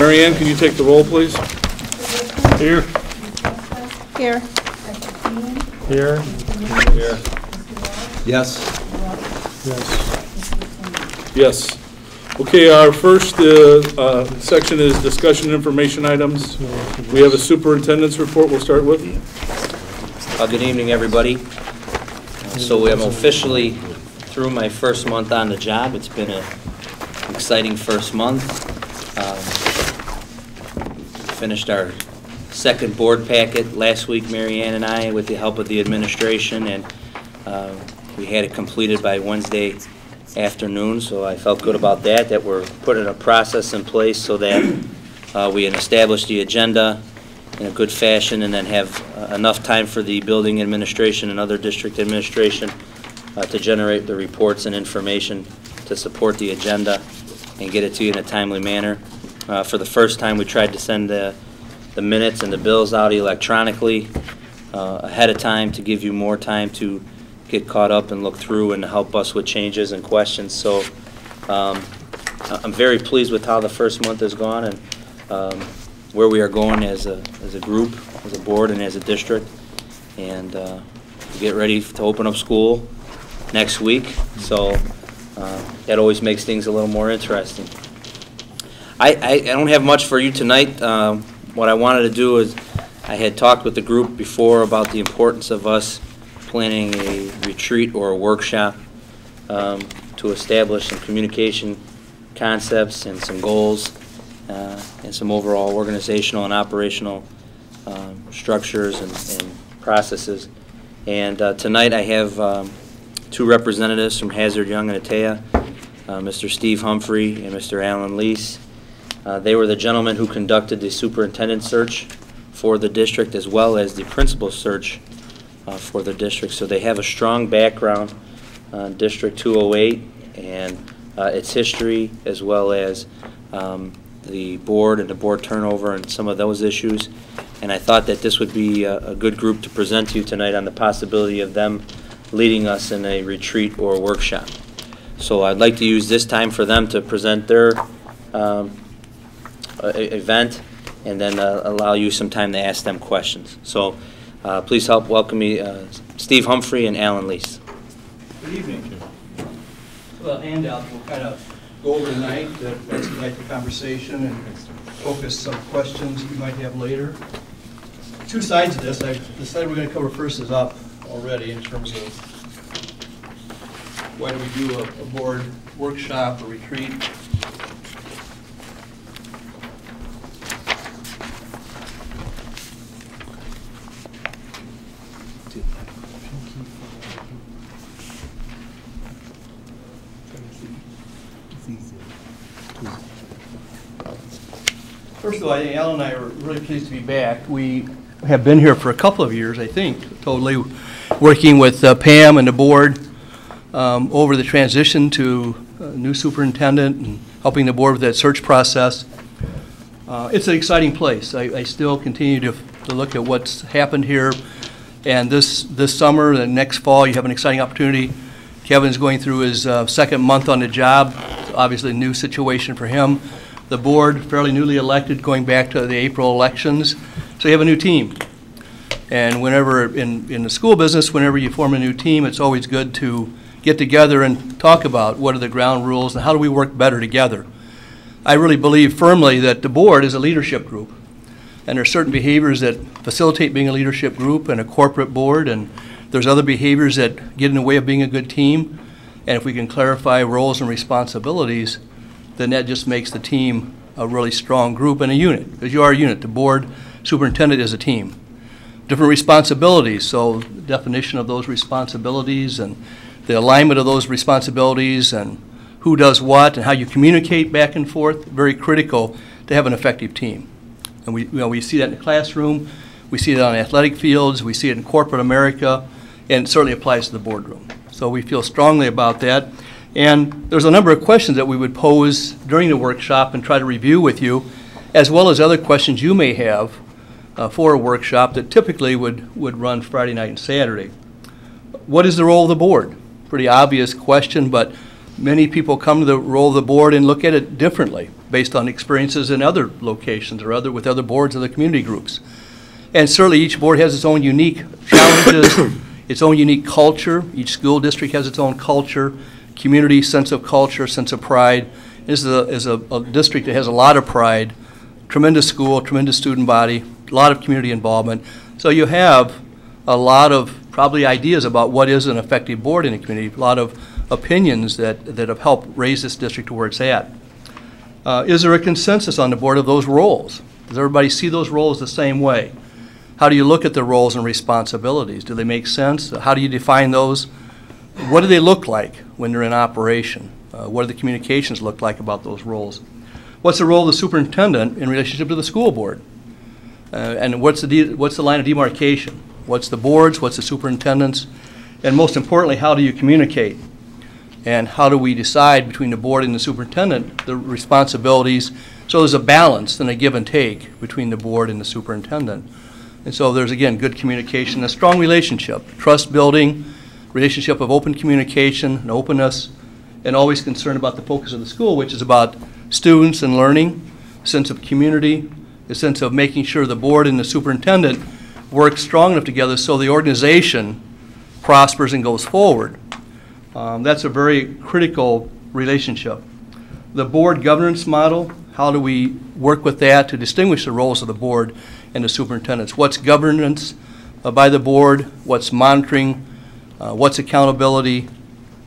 Mary Ann, can you take the roll, please? Here. Here. Here. Here. Yes. Yes. Yes. Okay, our first section is discussion information items. We have a superintendent's report we'll start with. Good evening, everybody. So I'm officially through my first month on the job. It's been an exciting first month. Finished our second board packet last week, Mary Ann and I, with the help of the administration, and we had it completed by Wednesday afternoon, so I felt good about that, that we're putting a process in place so that we can establish the agenda in a good fashion and then have enough time for the building administration and other district administration to generate the reports and information to support the agenda and get it to you in a timely manner. For the first time, we tried to send the minutes and the bills out electronically ahead of time to give you more time to get caught up and look through and help us with changes and questions. So I'm very pleased with how the first month has gone and where we are going as a group, as a board, and as a district. And get ready to open up school next week. So that always makes things a little more interesting. I don't have much for you tonight. What I wanted to do is I had talked with the group before about the importance of us planning a retreat or a workshop to establish some communication concepts and some goals and some overall organizational and operational structures and processes. And tonight I have two representatives from Hazard, Young, and Atea, Mr. Steve Humphrey and Mr. Alan Lease. They were the gentlemen who conducted the superintendent search for the district as well as the principal search for the district. So they have a strong background on District 208 and its history, as well as the board and the board turnover and some of those issues. And I thought that this would be a good group to present to you tonight on the possibility of them leading us in a retreat or a workshop. So I'd like to use this time for them to present their event and then allow you some time to ask them questions. So please help welcome me Steve Humphrey and Alan Lease. Good evening. Well, handouts will kind of go over tonight to expedite the conversation and focus some questions you might have later. Two sides of this. The side we're going to cover first is up already in terms of why do we do a board workshop or retreat. First of all, I think Alan and I are really pleased to be back. We have been here for a couple of years, I think, totally working with Pam and the board over the transition to a new superintendent and helping the board with that search process. It's an exciting place. I still continue to look at what's happened here. And this summer and next fall, you have an exciting opportunity. Kevin's going through his second month on the job. It's obviously a new situation for him. The board, fairly newly elected, going back to the April elections. So you have a new team. And whenever, in the school business, whenever you form a new team, it's always good to get together and talk about what are the ground rules and how do we work better together. I really believe firmly that the board is a leadership group. And there are certain behaviors that facilitate being a leadership group and a corporate board, and there's other behaviors that get in the way of being a good team. And if we can clarify roles and responsibilities, then that just makes the team a really strong group and a unit, because you are a unit. The board superintendent is a team. Different responsibilities, so the definition of those responsibilities and the alignment of those responsibilities and who does what and how you communicate back and forth, very critical to have an effective team. And we see that in the classroom, we see that on athletic fields, we see it in corporate America, and it certainly applies to the boardroom. So we feel strongly about that. And there's a number of questions that we would pose during the workshop and try to review with you, as well as other questions you may have for a workshop that typically would run Friday night and Saturday. What is the role of the board? Pretty obvious question, but Many people come to the role of the board and look at it differently based on experiences in other locations or with other boards of the community groups. And certainly each board has its own unique challenges, its own unique culture. Each school district has its own culture, community, sense of culture, sense of pride. This is a district that has a lot of pride, tremendous school, tremendous student body, a lot of community involvement. So you have a lot of probably ideas about what is an effective board in a community, a lot of opinions that have helped raise this district to where it's at. Is there a consensus on the board of those roles? Does everybody see those roles the same way? How do you look at the roles and responsibilities? Do they make sense? How do you define those? What do they look like when they're in operation? What do the communications look like about those roles? What's the role of the superintendent in relationship to the school board? And what's the line of demarcation? What's the boards? What's the superintendents? And most importantly, how do you communicate? And how do we decide between the board and the superintendent the responsibilities? So there's a balance and a give and take between the board and the superintendent. And so there's, again, good communication, a strong relationship, trust building, relationship of open communication and openness, and always concerned about the focus of the school, which is about students and learning, a sense of community, a sense of making sure the board and the superintendent work strong enough together so the organization prospers and goes forward. That's a very critical relationship. The board governance model, how do we work with that to distinguish the roles of the board and the superintendents? What's governance by the board? What's monitoring? What's accountability?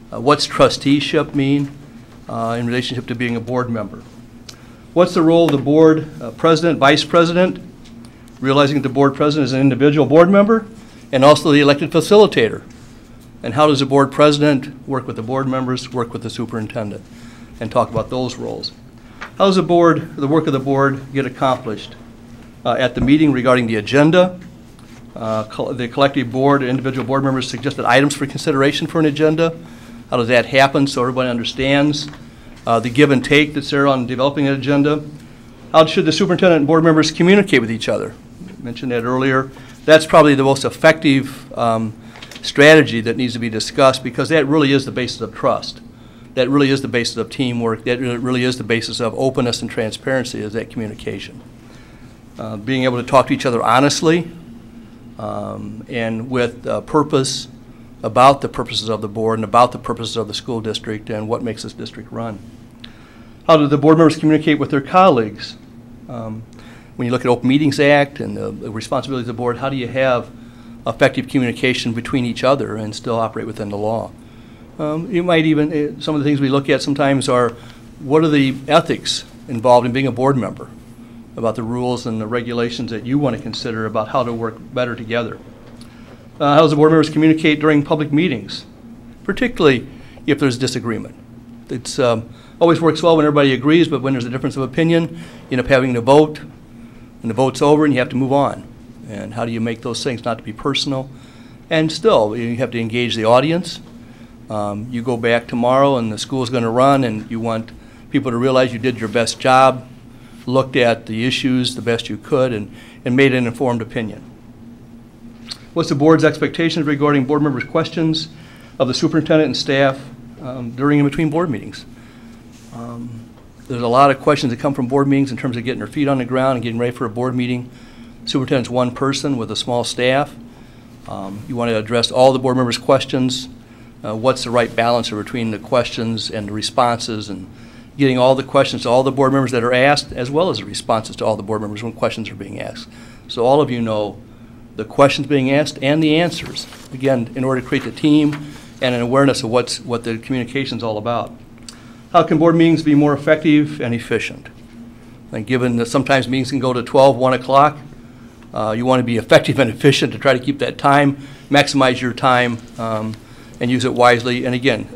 What's trusteeship mean in relationship to being a board member? What's the role of the board president, vice president? Realizing that the board president is an individual board member and also the elected facilitator. And how does the board president work with the board members, work with the superintendent, and talk about those roles? How does the work of the board get accomplished? At the meeting regarding the agenda, the collective board and individual board members suggested items for consideration for an agenda. How does that happen so everybody understands the give and take that's there on developing an agenda? How should the superintendent and board members communicate with each other? I mentioned that earlier. That's probably the most effective strategy that needs to be discussed, because that really is the basis of trust. That really is the basis of teamwork. That really is the basis of openness and transparency, is that communication. Being able to talk to each other honestly and with purpose about the purposes of the board and about the purposes of the school district and what makes this district run. How do the board members communicate with their colleagues? When you look at Open Meetings Act and the responsibilities of the board, how do you have effective communication between each other and still operate within the law? You might even, some of the things we look at sometimes are, what are the ethics involved in being a board member? About the rules and the regulations that you want to consider about how to work better together. How does the board members communicate during public meetings, particularly if there's disagreement? It's always works well when everybody agrees, but when there's a difference of opinion, you end up having to vote, and the vote's over and you have to move on. And how do you make those things not to be personal? And still, you have to engage the audience. You go back tomorrow and the school's going to run, and you want people to realize you did your best job, looked at the issues the best you could, and made an informed opinion. What's the board's expectations regarding board members' questions of the superintendent and staff during and between board meetings? There's a lot of questions that come from board meetings in terms of getting their feet on the ground and getting ready for a board meeting. Superintendent's one person with a small staff. You want to address all the board members' questions. What's the right balance between the questions and the responses, and getting all the questions to all the board members that are asked, as well as the responses to all the board members when questions are being asked. So all of you know the questions being asked and the answers, again, in order to create the team and an awareness of what the communication is all about. How can board meetings be more effective and efficient? And given that sometimes meetings can go to 12, 1 o'clock, you want to be effective and efficient to try to keep that time, maximize your time, and use it wisely. And again,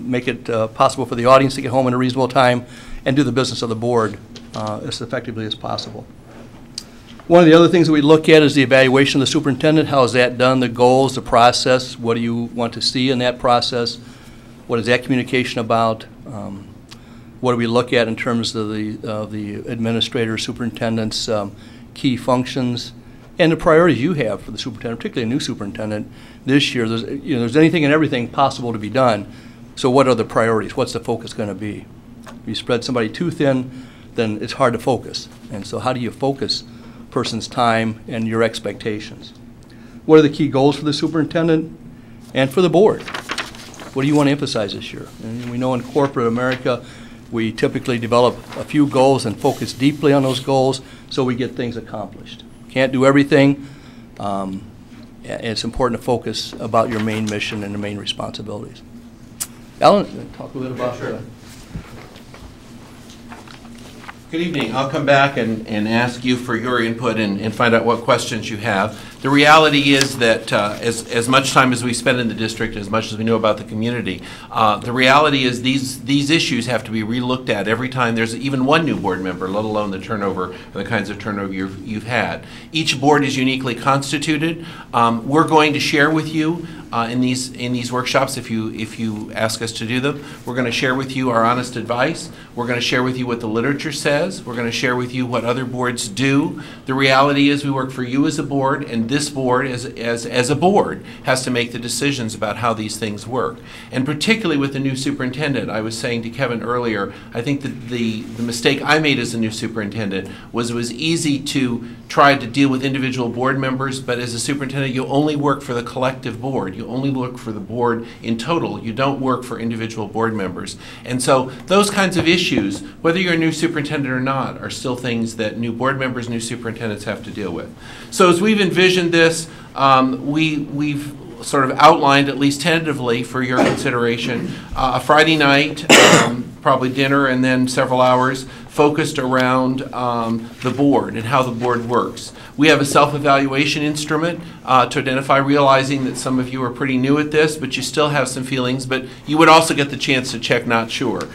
make it possible for the audience to get home in a reasonable time and do the business of the board as effectively as possible. One of the other things that we look at is the evaluation of the superintendent. How is that done? The goals, the process. What do you want to see in that process? What is that communication about? What do we look at in terms of the administrator, superintendent's key functions, and the priorities you have for the superintendent, particularly a new superintendent this year? There's anything and everything possible to be done. So what are the priorities? What's the focus going to be? If you spread somebody too thin, then it's hard to focus. And so how do you focus a person's time and your expectations? What are the key goals for the superintendent and for the board? What do you want to emphasize this year? And we know in corporate America, we typically develop a few goals and focus deeply on those goals so we get things accomplished. Can't do everything. And it's important to focus about your main mission and the main responsibilities. Alan, talk a little bit about Sure. Good evening. I'll come back and ask you for your input and find out what questions you have. The reality is that as much time as we spend in the district, as much as we know about the community, the reality is these issues have to be re-looked at every time there's even one new board member, let alone the turnover, the kinds of turnover you've had. Each board is uniquely constituted. We're going to share with you in these workshops, if you ask us to do them, we're going to share with you our honest advice. We're going to share with you what the literature says. We're going to share with you what other boards do. The reality is we work for you as a board, and this board as a board has to make the decisions about how these things work. And particularly with the new superintendent, I was saying to Kevin earlier, I think that the mistake I made as a new superintendent was it was easy to try to deal with individual board members, but as a superintendent, you only work for the collective board. You only look for the board in total. You don't work for individual board members. And so those kinds of issues, whether you're a new superintendent or not, are still things that new board members, new superintendents have to deal with. So as we've envisioned this, we've sort of outlined, at least tentatively for your consideration, a Friday night, probably dinner and then several hours, focused around the board and how the board works. We have a self-evaluation instrument to identify, realizing that some of you are pretty new at this, but you still have some feelings, but you would also get the chance to check not sure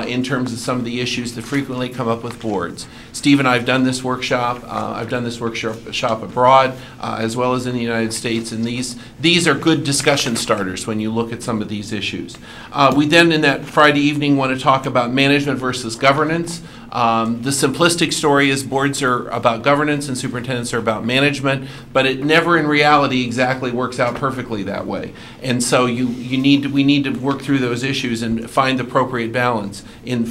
in terms of some of the issues that frequently come up with boards. Steve and I have done this workshop. I've done this workshop abroad as well as in the United States, and these are good discussion starters when you look at some of these issues. We then, in that Friday evening, want to talk about management versus governance. The simplistic story is boards are about governance and superintendents are about management, but it never in reality exactly works out perfectly that way. And so we need to work through those issues and find the appropriate balance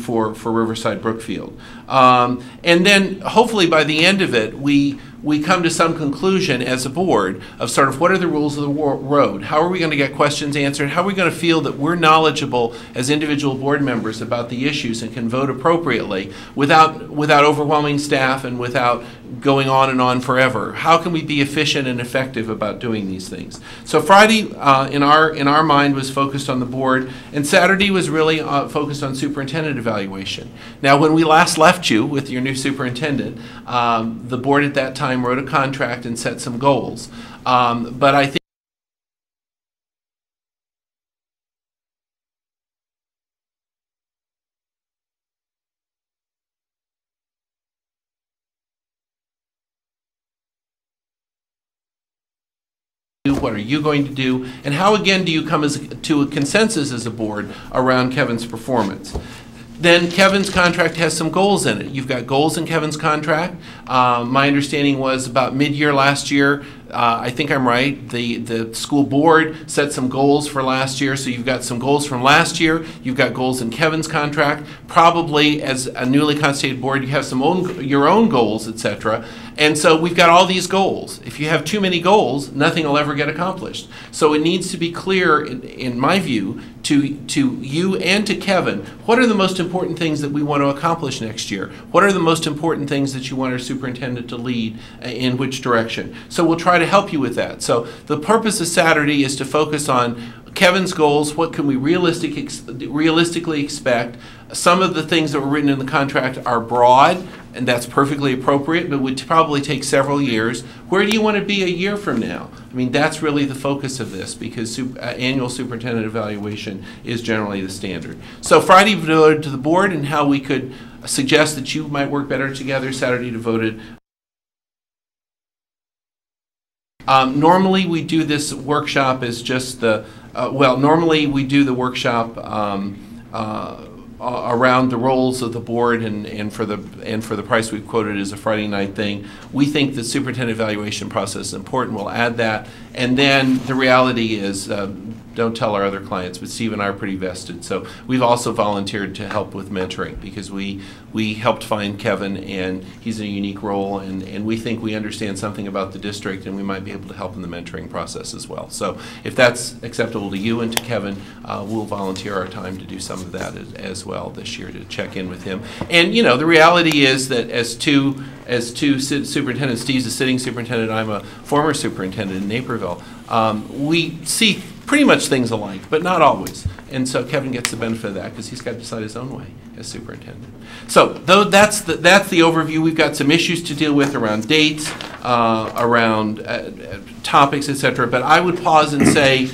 for Riverside Brookfield. And then hopefully by the end of it, we come to some conclusion as a board of sort of what are the rules of the road? How are we going to get questions answered? How are we going to feel that we're knowledgeable as individual board members about the issues and can vote appropriately without overwhelming staff and without going on and on forever? How can we be efficient and effective about doing these things? So Friday, in our mind, was focused on the board, and Saturday was really focused on superintendent evaluation. Now, when we last left you with your new superintendent, the board at that time wrote a contract and set some goals. But I think what are you going to do, and how again do you come to a consensus as a board around Kevin's performance? Then Kevin's contract has some goals in it. You've got goals in Kevin's contract. My understanding was about mid-year last year, I think I'm right, the school board set some goals for last year, so you've got some goals from last year, you've got goals in Kevin's contract, probably as a newly constituted board you have your own goals, etc. And so we've got all these goals. If you have too many goals, nothing will ever get accomplished. So it needs to be clear, in my view, to you and to Kevin, what are the most important things that we want to accomplish next year? What are the most important things that you want our superintendent to lead in which direction? So we'll try to help you with that. So the purpose of Saturday is to focus on Kevin's goals, what can we realistically expect. Some of the things that were written in the contract are broad, and that's perfectly appropriate, but would probably take several years. Where do you want to be a year from now? I mean, that's really the focus of this, because annual superintendent evaluation is generally the standard. So Friday devoted to the board and how we could suggest that you might work better together. Saturday devoted. Normally we do this workshop as just normally we do the workshop around the roles of the board and for the price we've quoted as a Friday night thing. We think the superintendent evaluation process is important. We'll add that. And then the reality is don't tell our other clients, but Steve and I are pretty vested. So we've also volunteered to help with mentoring because we helped find Kevin, and he's in a unique role, and we think we understand something about the district, and we might be able to help in the mentoring process as well. So if that's acceptable to you and to Kevin, we'll volunteer our time to do some of that as well this year to check in with him. And, you know, the reality is that as two superintendents, Steve's a sitting superintendent, I'm a former superintendent in Naperville, we see pretty much things alike, but not always. And so Kevin gets the benefit of that because he's got to decide his own way as superintendent. So that's the overview. We've got some issues to deal with around dates, around topics, etc. But I would pause and say,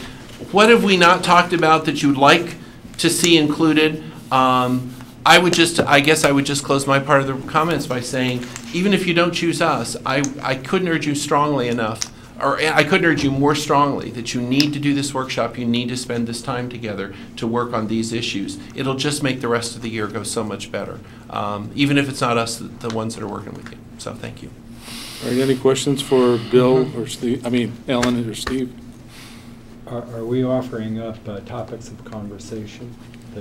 what have we not talked about that you'd like to see included? I guess I would just close my part of the comments by saying, even if you don't choose us, I couldn't urge you strongly enough, or I couldn't urge you more strongly that you need to do this workshop, you need to spend this time together to work on these issues. It'll just make the rest of the year go so much better, even if it's not us, the ones that are working with you. So thank you. All right, any questions for Bill or Steve, Ellen or Steve? Are we offering up topics of conversation?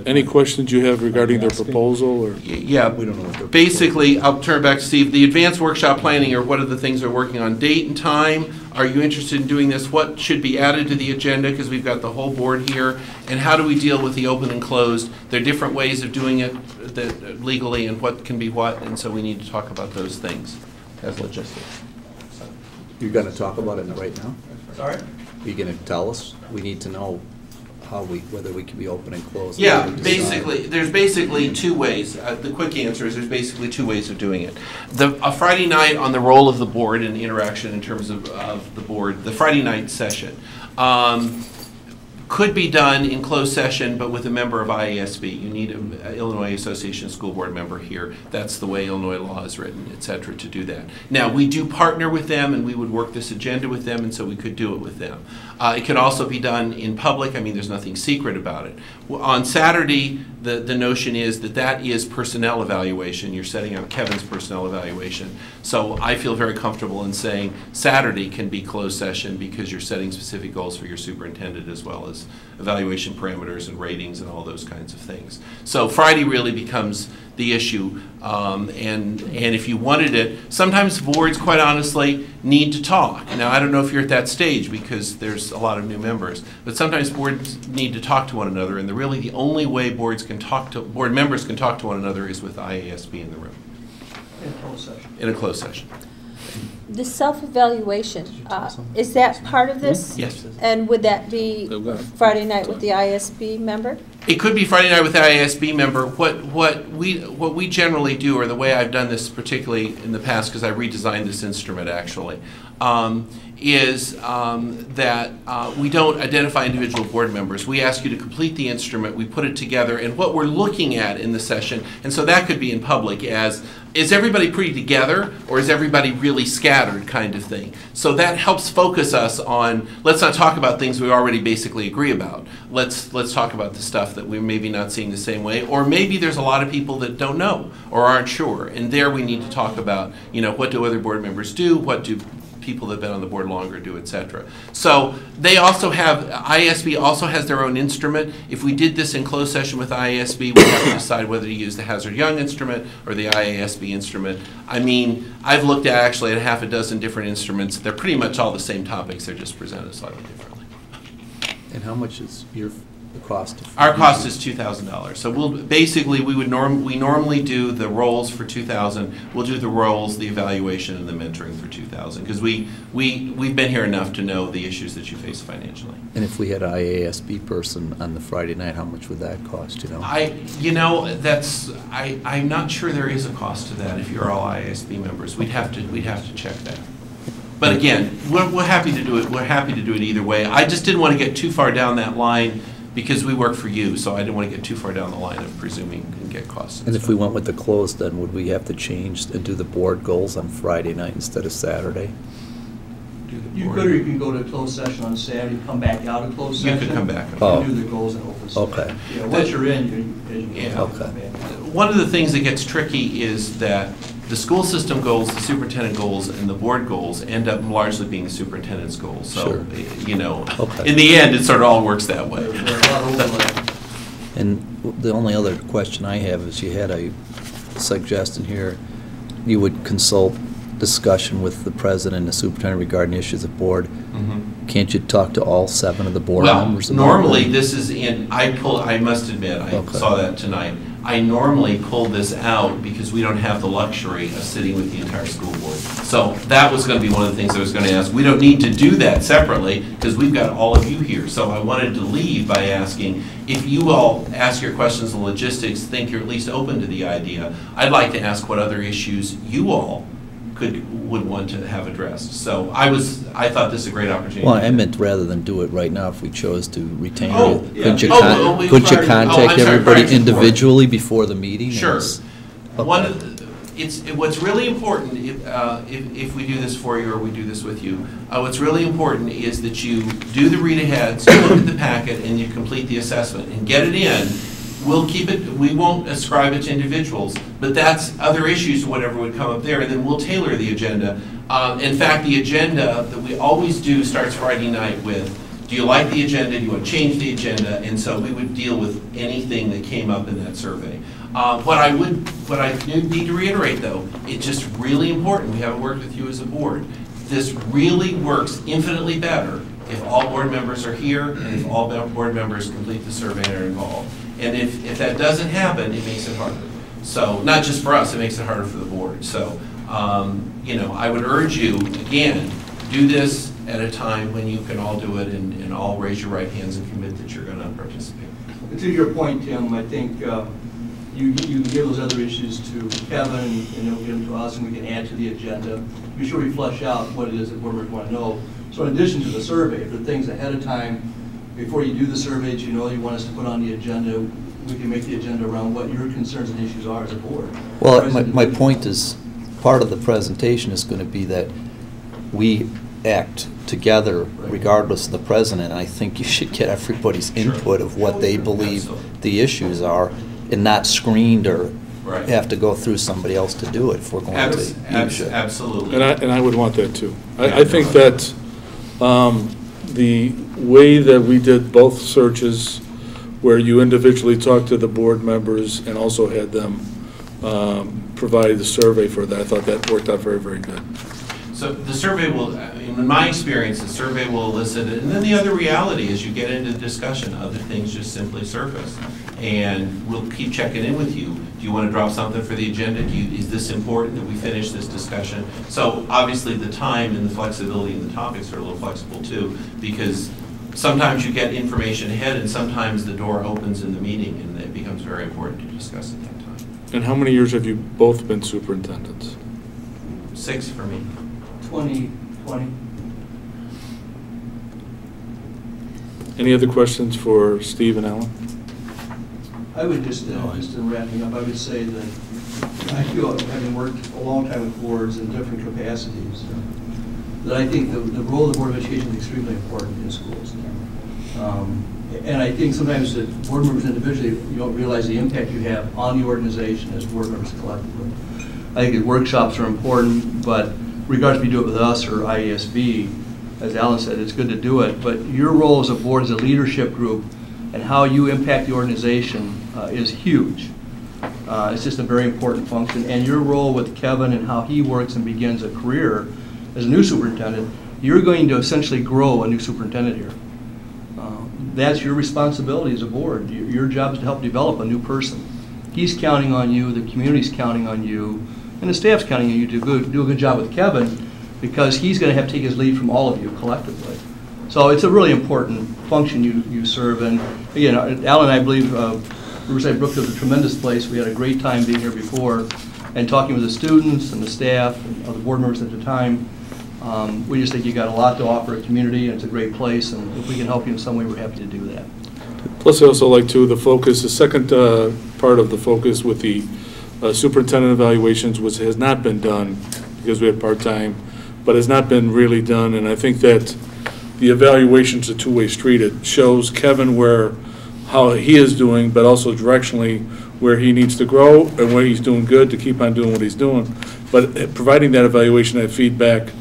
Any questions you have regarding their asking? proposal or? Yeah, We don't know what they're. basically, I'll turn it back to Steve. The advanced workshop planning, or what are the things they're working on, date and time? Are you interested in doing this? What should be added to the agenda, because we've got the whole board here? And how do we deal with the open and closed? There are different ways of doing it that legally, and what can be what, and so we need to talk about those things as logistics. So. You're gonna talk about it right now? Sorry? Are you gonna tell us? We need to know whether we can be open and closed. Yeah, Whether we basically, there's basically two ways. The quick answer is there's basically two ways of doing it. A Friday night on the role of the board and interaction in terms of the board, the Friday night session, could be done in closed session, but with a member of IASB. You need an Illinois Association of School Board member here. That's the way Illinois law is written, et cetera, to do that. Now, we do partner with them, and we would work this agenda with them, and so we could do it with them. It can also be done in public. I mean, there's nothing secret about it. On Saturday, the notion is that is personnel evaluation. You're setting up Kevin's personnel evaluation. So I feel very comfortable in saying Saturday can be closed session because you're setting specific goals for your superintendent as well as evaluation parameters and ratings and all those kinds of things. So Friday really becomes the issue, and if you wanted it, sometimes boards, quite honestly, need to talk. Now, I don't know if you're at that stage because there's a lot of new members, but sometimes boards need to talk to one another, and really the only way board members can talk to one another is with IASB in the room. In closed session. In a closed session. The self-evaluation, is that part of this? Yes. And would that be Friday night with the ISB member? It could be Friday night with the IASB member. What we generally do, or the way I've done this particularly in the past, because I redesigned this instrument actually, is that we don't identify individual board members. We ask you to complete the instrument, we put it together, and what we're looking at in the session, and so that could be in public as, is everybody pretty together, or is everybody really scattered kind of thing? So that helps focus us on, let's not talk about things we already basically agree about. Let's talk about the stuff that we're maybe not seeing the same way, or maybe there's a lot of people that don't know or aren't sure, and there we need to talk about, what do other board members do, what do people that have been on the board longer do, et cetera. So they also have, IASB also has their own instrument. If we did this in closed session with IASB, we have to decide whether to use the Hazard Young instrument or the IASB instrument. I mean, I've looked at actually at half a dozen different instruments. They're pretty much all the same topics. They're just presented slightly differently. And how much is the cost? Our cost is $2,000. So we normally do the roles for $2,000. We'll do the roles, the evaluation, and the mentoring for $2,000 because we've been here enough to know the issues that you face financially. And if we had an IASB person on the Friday night, how much would that cost? I'm not sure there is a cost to that if you're all IASB members. We'd have to check that. But again, we're happy to do it. We're happy to do it either way. I just didn't want to get too far down that line because we work for you, so I didn't want to get too far down the line of presuming and get costs. And if we went with the closed, then would we have to change and do the board goals on Friday night instead of Saturday? You could, or you can go to closed session on Saturday, come back out of closed You session. could come back. Oh. And do the goals in open session. Okay. Yeah, once you're in, you Yeah. have to Okay. come back. one of the things that gets tricky is that the school system goals, the superintendent goals, and the board goals end up largely being the superintendent's goals. So, Sure. you know, Okay. in the end, it sort of all works that way. There are a lot of overlap. And the only other question I have is you had a suggestion here, you would consult discussion with the president and the superintendent regarding issues of board. Can't you talk to all 7 of the board members? Well, about normally that? this is I must admit, I Okay. saw that tonight. I normally pull this out because we don't have the luxury of sitting with the entire school board. So that was going to be one of the things I was going to ask. We don't need to do that separately because we've got all of you here. So I wanted to leave by asking, if you all ask your questions on logistics, think you're at least open to the idea, I'd like to ask what other issues you all would want to have addressed. So I thought this is a great opportunity. Well, I meant rather than do it right now, if we chose to retain Oh, it, yeah. couldn't you Oh, couldn't you I'm contact sorry, everybody prior to the board. individually before the meeting? Sure. Okay. One of what's really important, if we do this for you or we do this with you, what's really important is that you do the read-aheads, you look at the packet, and you complete the assessment and get it in. We'll keep it, we won't ascribe it to individuals, but that's other issues, whatever would come up there, and then we'll tailor the agenda. In fact, the agenda that we always do starts Friday night with, do you like the agenda, do you want to change the agenda? And so we would deal with anything that came up in that survey. What I need to reiterate though, it's just really important, we haven't worked with you as a board, this really works infinitely better if all board members are here and if all board members complete the survey and are involved. And if that doesn't happen, it makes it harder. So, not just for us, it makes it harder for the board. So, you know, I would urge you, again, do this at a time when you can all do it and all raise your right hands and commit that you're going to participate. To your point, Tim, I think you give those other issues to Kevin, and then we'll give them to us, and we can add to the agenda. Be sure we flesh out what it is that board members want to know. So in addition to the survey, if there are things ahead of time, before you do the survey that you know you want us to put on the agenda, we can make the agenda around what your concerns and issues are as a board. Well, my point is, part of the presentation is going to be that we act together regardless of the president. And I think you should get everybody's input of what they believe the issues are and not screened or have to go through somebody else to do it if we're going to use it. Absolutely. And I would want that too. I think that the way that we did both searches, where you individually talked to the board members and also had them provide the survey for that, I thought that worked out very, very good. So the survey will, in my experience, the survey will elicit it. And then the other reality is you get into the discussion, other things just simply surface. And we'll keep checking in with you. Do you want to drop something for the agenda? Is this important that we finish this discussion? So obviously the time and the flexibility and the topics are a little flexible too, because sometimes you get information ahead and sometimes the door opens in the meeting and it becomes very important to discuss at that time. And how many years have you both been superintendents? 6 for me. 2020. Any other questions for Steve and Alan? I would just in wrapping up, I would say that I feel, having worked a long time with boards in different capacities, that I think the role of the Board of Education is extremely important in schools. And I think sometimes that board members individually, you don't realize the impact you have on the organization as board members collectively. I think that workshops are important, but regardless if you do it with us or IESB, as Alan said, it's good to do it. But your role as a board, as a leadership group, and how you impact the organization is huge. It's just a very important function. And your role with Kevin and how he works and begins a career as a new superintendent, you're going to essentially grow a new superintendent here. That's your responsibility as a board. Your job is to help develop a new person. He's counting on you, the community's counting on you, and the staff's counting on you to do a good job with Kevin, because he's going to have to take his lead from all of you collectively. So it's a really important function you serve. And again, Alan and I believe Riverside Brookfield is a tremendous place. We had a great time being here before and talking with the students and the staff and the board members at the time. We just think you got a lot to offer a community, and it's a great place, and if we can help you in some way, we're happy to do that. Plus, I also like to the focus, the second part of the focus with the superintendent evaluations has not been done because we had part-time, but has not been really done. And I think that the evaluation's a two-way street. It shows Kevin how he is doing, but also directionally where he needs to grow and where he's doing good to keep on doing what he's doing. But providing that evaluation, that feedback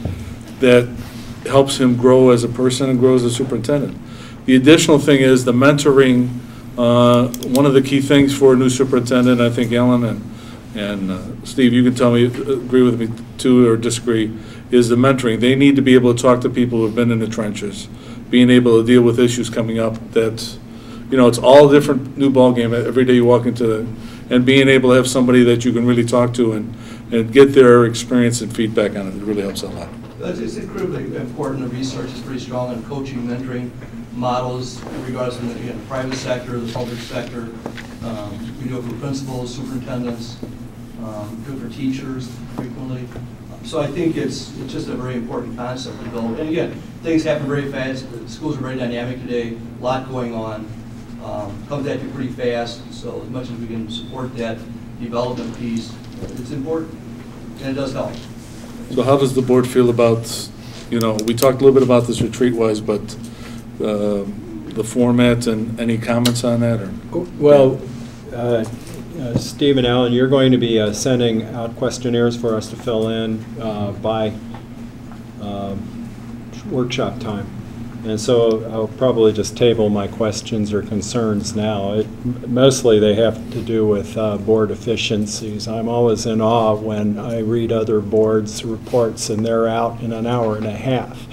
that helps him grow as a person and grow as a superintendent. The additional thing is the mentoring. One of the key things for a new superintendent, I think Ellen and Steve, you can tell me, agree with me too or disagree, is the mentoring. They need to be able to talk to people who have been in the trenches, being able to deal with issues coming up that, you know, it's all a different new ballgame every day you walk into, and being able to have somebody that you can really talk to and get their experience and feedback on it, it really helps a lot. It's incredibly important. The research is pretty strong on coaching, mentoring models, regardless of the private sector, the public sector. We do it for principals, superintendents, do it for teachers frequently. So I think it's just a very important concept to build. And again, things happen very fast. The schools are very dynamic today, a lot going on. Comes at you pretty fast. So as much as we can support that development piece, it's important, and it does help. So how does the board feel about, you know, we talked a little bit about this retreat-wise, but the format and any comments on that? Or? Well, Steve and Alan, you're going to be sending out questionnaires for us to fill in by workshop time. And so I'll probably just table my questions or concerns now. Mostly they have to do with board efficiencies. I'm always in awe when I read other boards' reports and they're out in an hour and a half.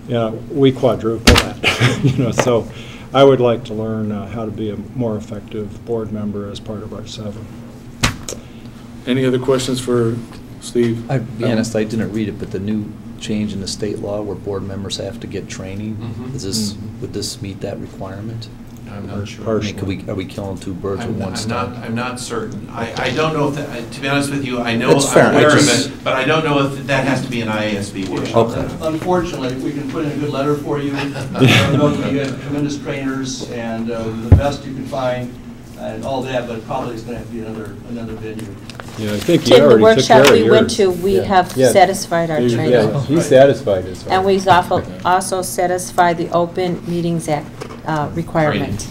You know, we quadruple that. You know, so I would like to learn how to be a more effective board member as part of our 7. Any other questions for Steve? I'll be honest, I didn't read it, but the new change in the state law where board members have to get training, would this meet that requirement? I'm not sure. I mean, are we killing 2 birds with 1 stone? I'm not certain. I don't know if that, to be honest with you, I know That's fair. I'm aware of it, but I don't know if that has to be an IASB workshop. Okay. Unfortunately, we can put in a good letter for you. I know you have tremendous trainers and the best you can find and all that, but probably it's going to have to be another venue. Yeah, I think you Tim, the already took care workshop of we went yours. to, we have Yeah. satisfied our training. Yeah, he's satisfied as well. And we've also satisfied the Open Meetings Act requirement.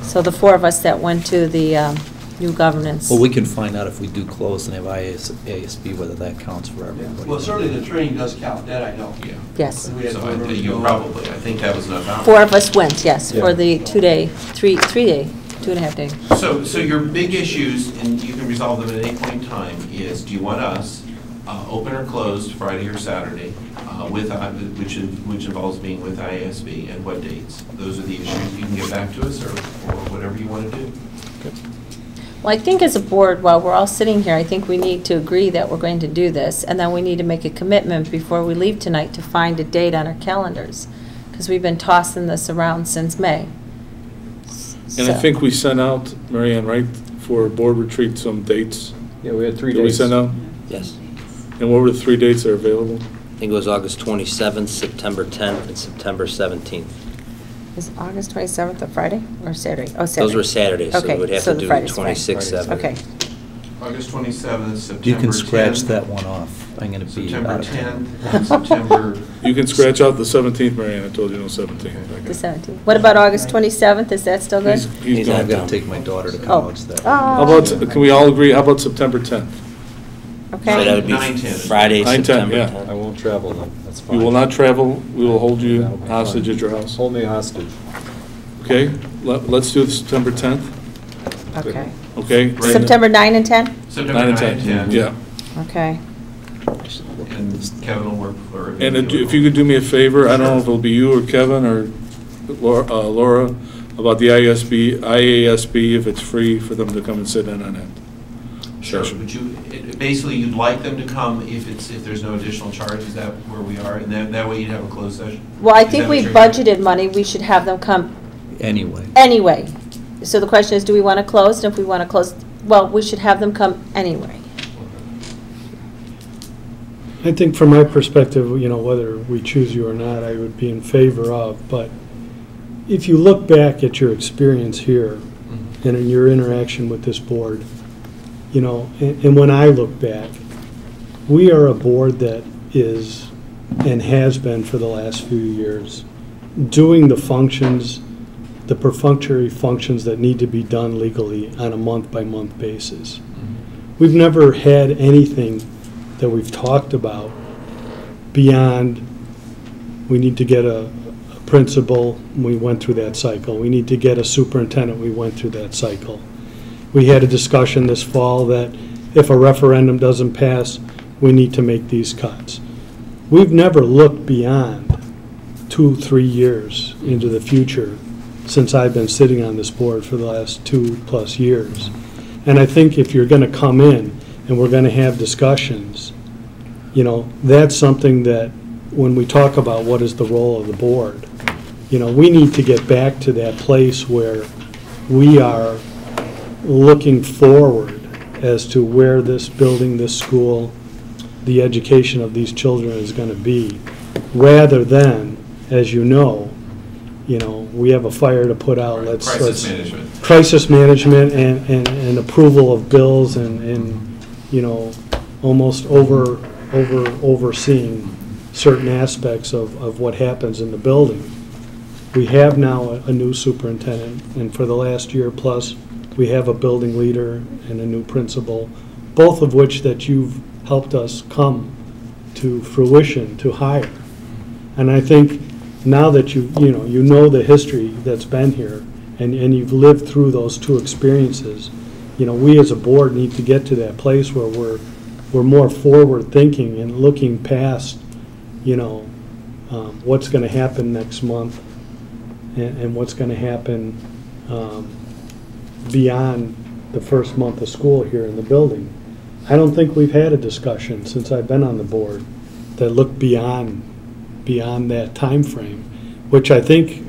So the 4 of us that went to the new governance. Well, we can find out if we do close and have IASB, whether that counts for everybody. Well, certainly the training does count, that I know. Yeah. Yes. We had So board members you go. probably, I think that was enough hours. 4 of us went, yes, Yeah. for the 2-day, 3-day, 2.5 day. So your big issues, and you can resolve them at any point in time, is do you want us open or closed Friday or Saturday, which involves being with IASB, and what dates? Those are the issues. You can get back to us or whatever you want to do. Well, I think as a board, while we're all sitting here, I think we need to agree that we're going to do this, and then we need to make a commitment before we leave tonight to find a date on our calendars, because we've been tossing this around since May. And I think we sent out, Marianne, right, for board retreat some dates. Yeah, we had 3 days. Did we send out? Yes. And what were the 3 dates that are available? I think it was August 27th, September 10th, and September 17th. Is August 27th a Friday or Saturday? Oh, Saturday. Those were Saturdays, so Okay, we would have so to the do Friday's fine. 26th, 7th. Okay. August 27th, September 10th. You can scratch that one off. I'm going to be September out of town. 10th, and September. You can scratch out the 17th, Marianne, I told you no 17th. The 17th. What about August 27th? Is that still good? He's I've gone. got to take my daughter to Oh. college that week. How about, can we all agree, how about September 10th? So that Okay. would be 9/10. Friday, 9/10, September yeah. 10th. I won't travel then, that's We fine. will not travel, we will hold you That'll be hostage fine. at your house. Hold me hostage. Okay, let's do the September 10th, Okay. okay? Right. September 9 and 10? September 9 and 9 10, and 10. yeah. Okay. And Kevin will work for it. And if you could do me a favor, I don't know if it'll be you or Kevin or Laura, about the IASB, if it's free for them to come and sit in on that. Sure. session. Would you, basically, you'd like them to come if there's no additional charge, is that where we are? And that way you'd have a closed session? Well, I Is think that we what you're- budgeted money, we should have them come Anyway. anyway. So the question is, do we want to close? And if we want to close, well, we should have them come anyway. I think from my perspective, you know, whether we choose you or not, I would be in favor of, but if you look back at your experience here and in your interaction with this board, you know, and when I look back, we are a board that is and has been for the last few years doing the functions the perfunctory functions that need to be done legally on a month-by-month basis. We've never had anything that we've talked about beyond, we need to get a principal, we went through that cycle. We need to get a superintendent, we went through that cycle. We had a discussion this fall that if a referendum doesn't pass, we need to make these cuts. We've never looked beyond 2-3 years into the future since I've been sitting on this board for the last 2+ years. And I think if you're going to come in and we're going to have discussions, you know, that's something that when we talk about what is the role of the board, you know, we need to get back to that place where we are looking forward as to where this building, this school, the education of these children is going to be, rather than, as you know, we have a fire to put out. Right. Crisis management. Crisis management and approval of bills and you know, almost overseeing certain aspects of what happens in the building. We have now a new superintendent, and for the last year plus, we have a building leader and a new principal, both of which that you've helped us come to fruition to hire. And I think now that you know the history that's been here, and you've lived through those two experiences, you know, we as a board need to get to that place where we're more forward thinking and looking past, you know, what's going to happen next month and what's going to happen beyond the first month of school here in the building. I don't think we've had a discussion since I've been on the board that looked beyond that time frame, which I think,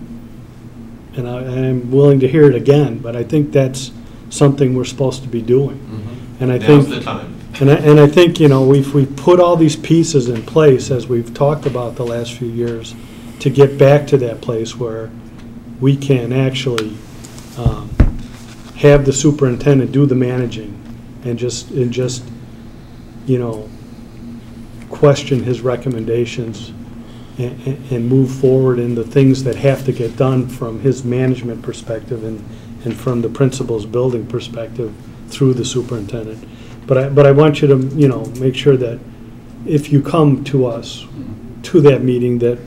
and I'm willing to hear it again, but I think that's something we're supposed to be doing. Mm-hmm. And I Now's think the time. And I think, you know, if we put all these pieces in place, as we've talked about the last few years, to get back to that place where we can actually have the superintendent do the managing and just you know, question his recommendations and move forward in the things that have to get done from his management perspective and from the principal's building perspective through the superintendent. But I want you to, you know, make sure that if you come to us, to that meeting, that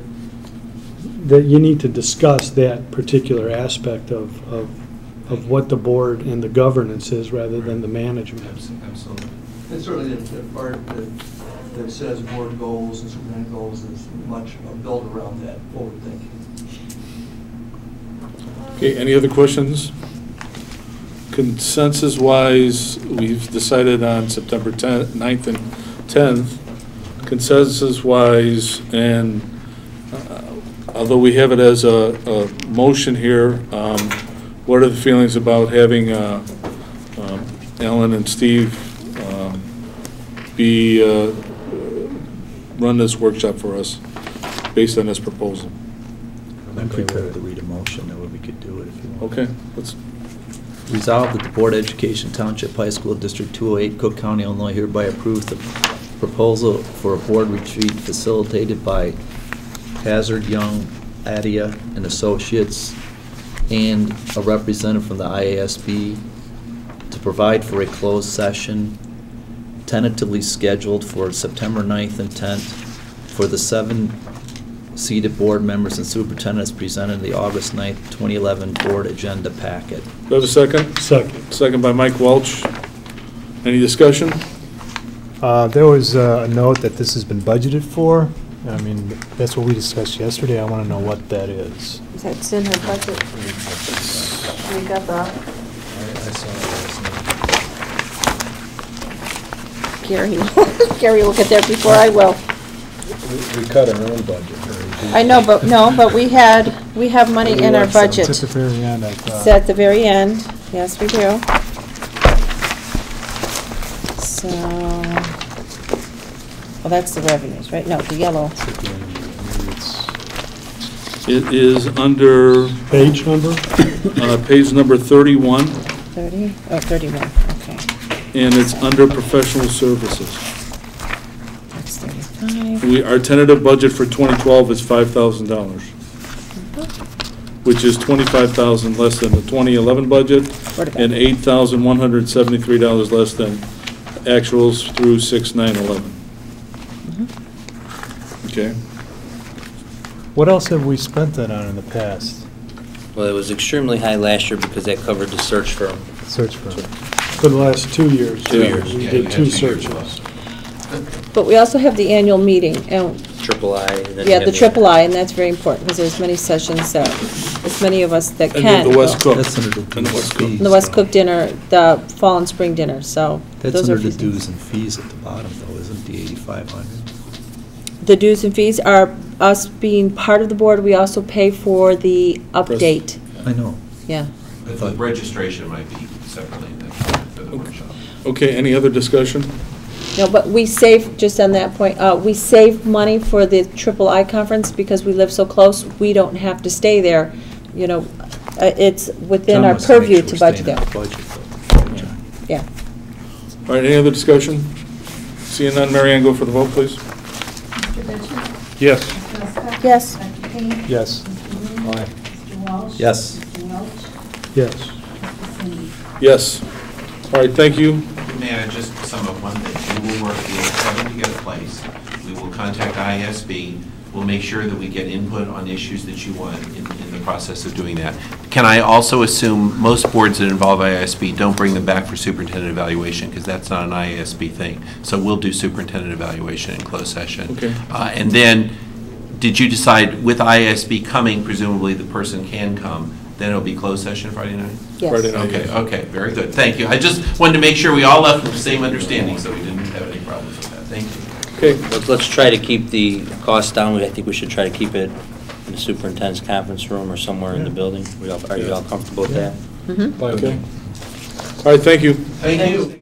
you need to discuss that particular aspect of what the board and the governance is rather than the management. Absolutely. And certainly the part that says board goals and superintendent goals is much built around that forward thinking. Okay, any other questions? Consensus-wise, we've decided on September 9th and 10th. Consensus-wise, and although we have it as a motion here, what are the feelings about having Alan and Steve run this workshop for us based on this proposal? I'm prepared to read a motion, that way we could do it if you want. Okay, let's. Resolved that the Board of Education Township High School District 208, Cook County, Illinois hereby approves the proposal for a board retreat facilitated by Hazard, Young, Adia, and Associates, and a representative from the IASB to provide for a closed session tentatively scheduled for September 9th and 10th for the 7 seated board members and superintendents presented in the August 9th, 2011 board agenda packet. Do I have a second? Second. Second by Mike Welch. Any discussion? There was a note that this has been budgeted for. I mean, that's what we discussed yesterday. I want to know what that is. That's in her budget. We got that. I saw it last night. Gary, Gary will get there before I will. We cut our own budget. I know, but we have money in our budget. It's at the very end, I thought. It's at the very end. Yes, we do. So, well, that's the revenues, right? No, the yellow. It is under Page number? page number 31, 30? Oh, 31, okay. and it's under professional services. That's 35. Our tentative budget for 2012 is $5,000. which is $25,000 less than the 2011 budget and $8,173 less than actuals through 6/9/11. Okay? What else have we spent that on in the past? Well, it was extremely high last year because that covered the search firm. Search firm. For the last 2 years. 2 years. We Yeah, did we had 2 2 years. searches. But we also have the annual meeting, and, Triple I. and then yeah, you the have triple I, and that's very important, because there's many sessions that, as many of us that And can. the West go. Cook. That's under the And the dues West and Cook. fees. The West Cook dinner, the fall and spring dinner, so That's those are under the few things. dues and fees at the bottom, though, isn't the 8,500? The dues and fees are us being part of the board. We also pay for the update. I know. Yeah. But the registration might be separately for the workshop. Okay, any other discussion? No, but we save, just on that point, we save money for the Triple I conference because we live so close. We don't have to stay there. You know, it's within John our wants to make purview sure to we're budget staying there. in the budget, though. Yeah. All right, any other discussion? Seeing none, Mary Ann, go for the vote, please. Mr. Bishop? Yes. Mr. Westcott? Yes. Dr. King? Yes. Mr. Moon? Aye. Mr. Walsh? Yes. Mr. Welch? Yes. Mr. Singh? Yes. All right, thank you. May I just sum up one thing? We will work, we will come together place. We will contact ISB. We'll make sure that we get input on issues that you want in the process of doing that. Can I also assume most boards that involve ISB don't bring them back for superintendent evaluation because that's not an ISB thing. So we'll do superintendent evaluation in closed session. Okay. And then, did you decide with ISB coming, presumably the person can come, then it'll be closed session Friday night? Yes. Friday night. Okay, very good. Thank you. I just wanted to make sure we all left with the same understanding, so we didn't have any problems with that. Thank you. Okay, Let's try to keep the cost down. I think we should try to keep it in the superintendent's conference room or somewhere in the building. Are you all comfortable with that? Mm-hmm. okay. All right, thank you. Thank you.